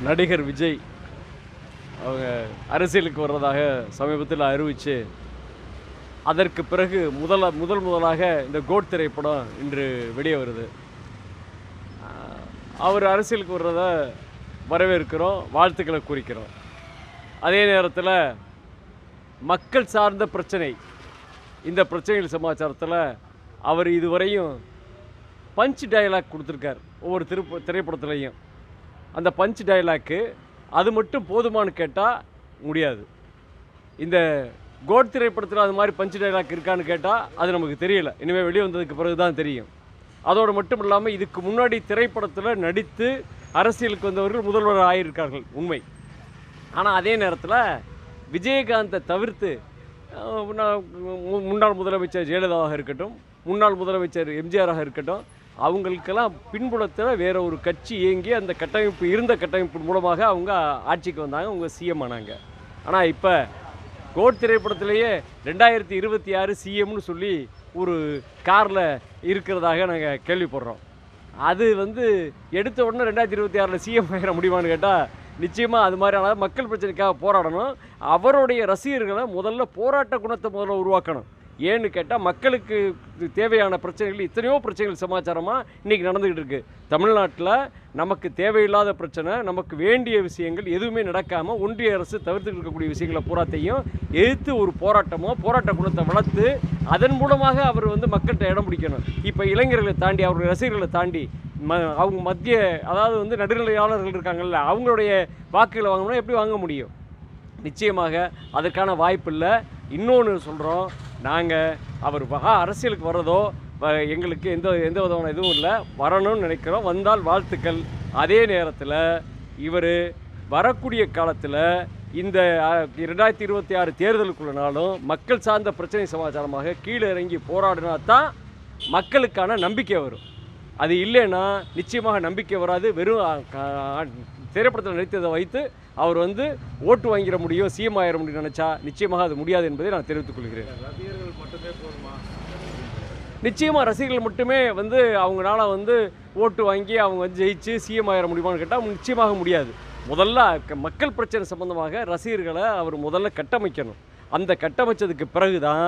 நடிகர் விஜய் அவங்க அரசியலுக்கு வர்றதாக சமீபத்தில் அறிவித்து அதற்கு பிறகு முதலாக இந்த கோட் திரைப்படம் இன்று வெளியே வருது. அவர் அரசியலுக்கு வர்றதை வரவேற்கிறோம், வாழ்த்துக்களை குறிக்கிறோம். அதே நேரத்தில் மக்கள் சார்ந்த பிரச்சனை, இந்த பிரச்சனைகள் சமாச்சாரத்தில் அவர் இதுவரையும் பஞ்ச் டயலாக் கொடுத்துருக்கார் ஒவ்வொரு திரைப்படத்துலையும். அந்த பஞ்ச் டயலாக்கு அது மட்டும் போதுமானு கேட்டால் முடியாது. இந்த கோட் திரைப்படத்தில் அது மாதிரி பஞ்ச் டயலாக் இருக்கான்னு கேட்டால் அது நமக்கு தெரியலை. இனிமேல் வெளியே வந்ததுக்கு பிறகு தான் தெரியும். அதோடு மட்டும் இல்லாமல் இதுக்கு முன்னாடி திரைப்படத்தில் நடித்து அரசியலுக்கு வந்தவர்கள் முதல்வர் ஆகியிருக்கார்கள், உண்மை. ஆனால் அதே நேரத்தில் விஜயகாந்தை தவிர்த்து முன்னாள் முதலமைச்சர் ஜெயலலிதாவாக இருக்கட்டும், முன்னாள் முதலமைச்சர் எம்ஜிஆராக இருக்கட்டும், அவங்களுக்கெல்லாம் பின்புலத்தில் வேற ஒரு கட்சி இயங்கி அந்த கட்டமைப்பு இருந்த கட்டமைப்பு மூலமாக அவங்க ஆட்சிக்கு வந்தாங்க, அவங்க சிஎம் ஆனாங்க. ஆனால் இப்போ கோட் திரைப்படத்திலேயே 2026 சிஎம்னு சொல்லி ஒரு காரில் இருக்கிறதாக நாங்கள் கேள்விப்படுறோம். அது எடுத்த உடனே 2026 சிஎம் ஆகிற முடியுமான்னு கேட்டால் நிச்சயமாக அது மாதிரியான மக்கள் பிரச்சனைக்காக போராடணும். அவருடைய ரசிகர்களை முதல்ல போராட்ட குணத்தை முதல்ல உருவாக்கணும். ஏன்னு கேட்டால் மக்களுக்கு தேவையான பிரச்சனைகள், எத்தனையோ பிரச்சனைகள் சமாச்சாரமாக இன்றைக்கி நடந்துக்கிட்டு இருக்குது. தமிழ்நாட்டில் நமக்கு தேவையில்லாத பிரச்சனை, நமக்கு வேண்டிய விஷயங்கள் எதுவுமே நடக்காமல் ஒன்றிய அரசு தவிர்த்துட்டு இருக்கக்கூடிய விஷயங்களை பூராத்தையும் எதிர்த்து ஒரு போராட்ட குணத்தை வளர்த்து அதன் மூலமாக அவர் மக்கள்கிட்ட இடம் பிடிக்கணும். இப்போ இளைஞர்களை தாண்டி, அவருடைய ரசிகர்களை தாண்டி அவங்க மத்திய, அதாவது நடுநிலையாளர்கள் இருக்காங்கல்ல, அவங்களுடைய வாக்குகளை வாங்கணும்னா எப்படி வாங்க முடியும்? நிச்சயமாக அதற்கான வாய்ப்பு இல்லை. இன்னொன்று சொல்கிறோம், நாங்கள் அவர் அரசியலுக்கு வர்றதோ எங்களுக்கு எந்த விதமான இதுவும் இல்லை, வரணும்னு நினைக்கிறோம், வந்தால் வாழ்த்துக்கள். அதே நேரத்தில் இவர் வரக்கூடிய காலத்தில் இந்த 2026 தேர்தலுக்குள்ளனாலும் மக்கள் சார்ந்த பிரச்சனை சமாச்சாரமாக கீழே இறங்கி போராடினா தான் மக்களுக்கான நம்பிக்கை வரும். அது இல்லைன்னா நிச்சயமாக நம்பிக்கை வராது. வெறும் திரைப்படத்தில் நடித்ததை வைத்து அவர் ஓட்டு வாங்கிட முடியும், சிஎம் ஆகிட முடியும் நினச்சா நிச்சயமாக அது முடியாது என்பதை நான் தெரிவித்துக் கொள்கிறேன். ரசிகர்கள் மட்டுமே போதுமா? நிச்சயமாக ரசிகர்கள் மட்டுமே அவங்களால ஓட்டு வாங்கி அவங்க ஜெயிச்சு சிஎம் ஆகிட முடியுமான்னு கேட்டால் நிச்சயமாக முடியாது. முதல்ல மக்கள் பிரச்சனை சம்பந்தமாக ரசிகர்களை அவர் முதல்ல கட்டமைக்கணும். அந்த கட்டமைச்சதுக்கு பிறகு தான்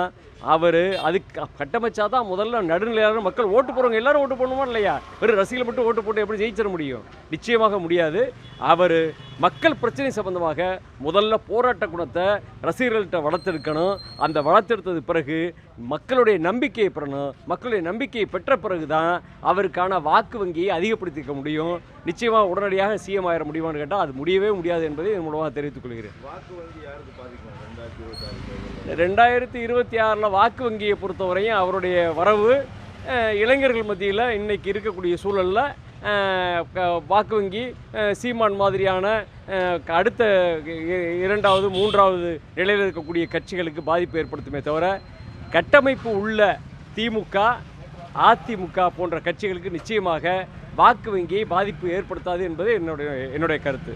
அவர் அதுக்கு கட்டமைச்சா தான் முதல்ல நடுநிலையான மக்கள் ஓட்டு போடுறவங்க எல்லாரும் ஓட்டு போடணுமா இல்லையா? வெறும் ரசிகர்கள் மட்டும் ஓட்டு போட்டு எப்படி ஜெயிச்சிட முடியும்? நிச்சயமாக முடியாது. அவர் மக்கள் பிரச்சனை சம்பந்தமாக முதல்ல போராட்ட குணத்தை ரசிகர்கள்ட்ட வளர்த்தெடுக்கணும். அந்த வளர்த்தெடுத்தது பிறகு மக்களுடைய நம்பிக்கையை பெறணும். மக்களுடைய நம்பிக்கையை பெற்ற பிறகு தான் அவருக்கான வாக்கு வங்கியை அதிகப்படுத்திக்க முடியும். நிச்சயமாக உடனடியாக சிஎம் ஆகிட முடியுமான்னு கேட்டால் அது முடியவே முடியாது என்பதை இதன் மூலமாக தெரிவித்துக் கொள்கிறேன். வாக்கு வங்கி யாருக்கு பாதிக்கும்? 2026 வாக்கு வங்கியை பொறுத்தவரையும் அவருடைய வரவு இளைஞர்கள் மத்தியில் இன்றைக்கி இருக்கக்கூடிய சூழலில் வாக்கு வங்கி சீமான் மாதிரியான அடுத்த 2வது 3வது நிலையில் இருக்கக்கூடிய கட்சிகளுக்கு பாதிப்பு ஏற்படுத்துமே தவிர கட்டமைப்பு உள்ள திமுக, அதிமுக போன்ற கட்சிகளுக்கு நிச்சயமாக வாக்கு வங்கியை பாதிப்பு ஏற்படுத்தாது என்பது என்னுடைய கருத்து.